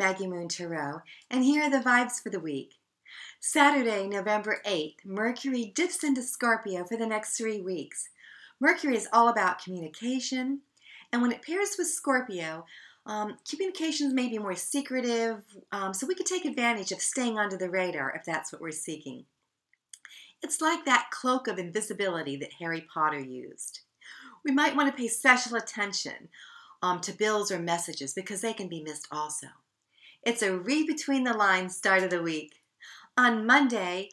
Maggie Moon Tarot, and here are the vibes for the week. Saturday, November 8th, Mercury dips into Scorpio for the next 3 weeks. Mercury is all about communication, and when it pairs with Scorpio, communications may be more secretive, so we could take advantage of staying under the radar if that's what we're seeking. It's like that cloak of invisibility that Harry Potter used. We might want to pay special attention to bills or messages because they can be missed also. It's a read between the lines start of the week. On Monday,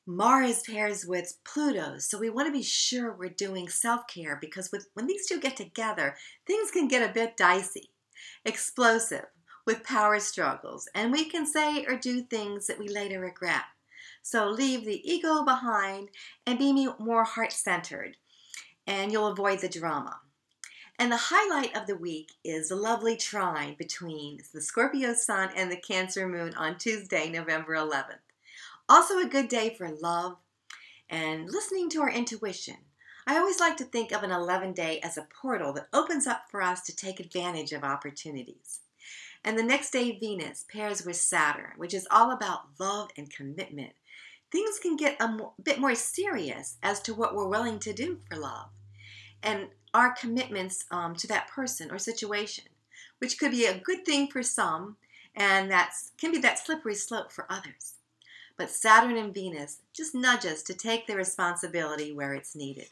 Mars pairs with Pluto, so we want to be sure we're doing self-care because when these two get together, things can get a bit dicey, explosive, with power struggles, and we can say or do things that we later regret. So leave the ego behind and be more heart-centered, and you'll avoid the drama. And the highlight of the week is the lovely trine between the Scorpio Sun and the Cancer Moon on Tuesday, November 11th. Also a good day for love and listening to our intuition. I always like to think of an 11-day as a portal that opens up for us to take advantage of opportunities. And the next day, Venus pairs with Saturn, which is all about love and commitment. Things can get a bit more serious as to what we're willing to do for love and our commitments to that person or situation, which could be a good thing for some, and that can be that slippery slope for others. But Saturn and Venus just nudge us to take the responsibility where it's needed.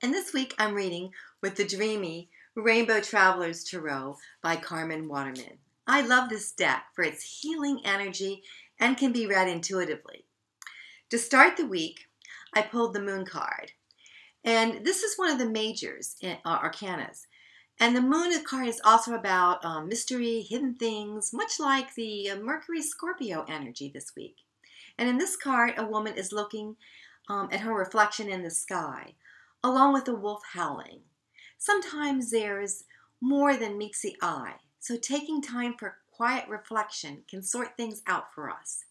And this week I'm reading with the Dreamy Rainbow Travelers Tarot by Carmen Waterman. I love this deck for its healing energy and can be read intuitively. To start the week, I pulled the Moon card. And this is one of the majors, arcanas. And the Moon card is also about mystery, hidden things, much like the Mercury Scorpio energy this week. And in this card, a woman is looking at her reflection in the sky, along with a wolf howling. Sometimes there's more than meets the eye, so taking time for quiet reflection can sort things out for us.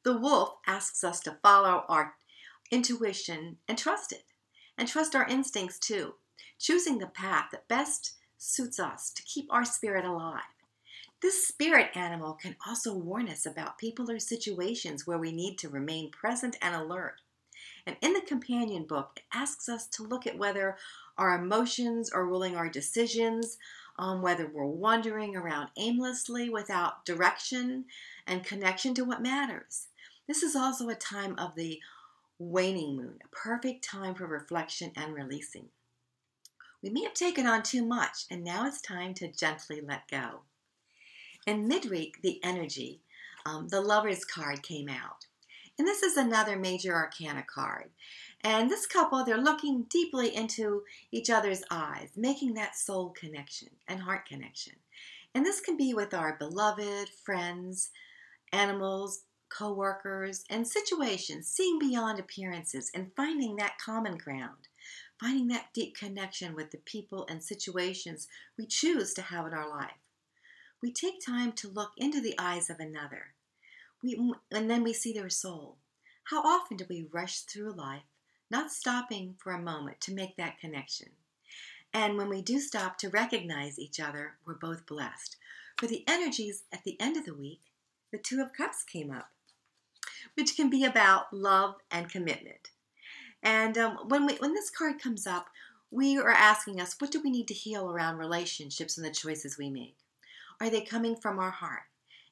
The wolf asks us to follow our intuition and trust it, and trust our instincts too, choosing the path that best suits us to keep our spirit alive. This spirit animal can also warn us about people or situations where we need to remain present and alert. And in the companion book, it asks us to look at whether our emotions are ruling our decisions, whether we're wandering around aimlessly without direction and connection to what matters. This is also a time of the waning moon, a perfect time for reflection and releasing. We may have taken on too much, and now it's time to gently let go. In Midweek, the energy, the Lover's card came out. And this is another Major Arcana card. And this couple, they're looking deeply into each other's eyes, making that soul connection and heart connection. And this can be with our beloved, friends, animals, co-workers, and situations, seeing beyond appearances and finding that common ground. Finding that deep connection with the people and situations we choose to have in our life. We take time to look into the eyes of another, and then we see their soul. How often do we rush through life, not stopping for a moment to make that connection? And when we do stop to recognize each other, we're both blessed. For the energies at the end of the week, the Two of Cups came up, which can be about love and commitment. And when this card comes up, we are asking us, what do we need to heal around relationships and the choices we make? Are they coming from our heart?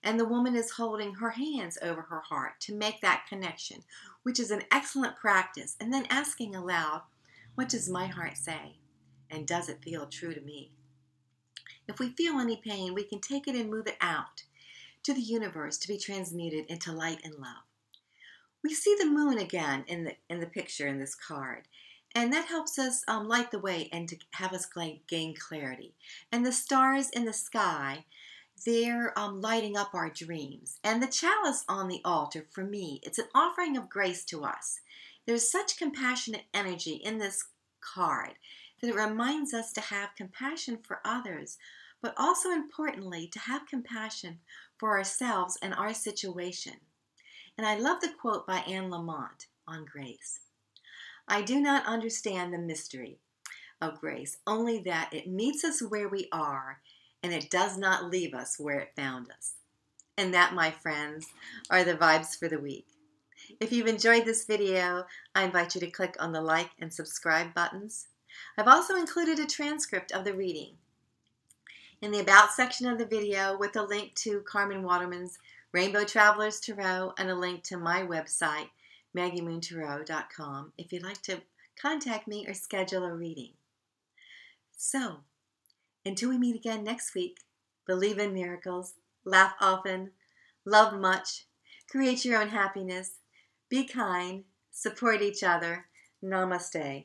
And the woman is holding her hands over her heart to make that connection, which is an excellent practice. And then asking aloud, what does my heart say? And does it feel true to me? If we feel any pain, we can take it and move it out to the universe to be transmuted into light and love. We see the moon again in the picture in this card, and that helps us light the way and to have us gain clarity. And the stars in the sky, they're lighting up our dreams. And the chalice on the altar, for me, it's an offering of grace to us. There's such compassionate energy in this card that it reminds us to have compassion for others, but also importantly, to have compassion for ourselves and our situation. And I love the quote by Anne Lamott on grace. I do not understand the mystery of grace, only that it meets us where we are and it does not leave us where it found us. And that, my friends, are the vibes for the week. If you've enjoyed this video, I invite you to click on the like and subscribe buttons. I've also included a transcript of the reading in the About section of the video with a link to Carmen Waterman's Rainbow Travelers Tarot and a link to my website, maggiemoontarot.com, if you'd like to contact me or schedule a reading. So, until we meet again next week, believe in miracles, laugh often, love much, create your own happiness, be kind, support each other. Namaste.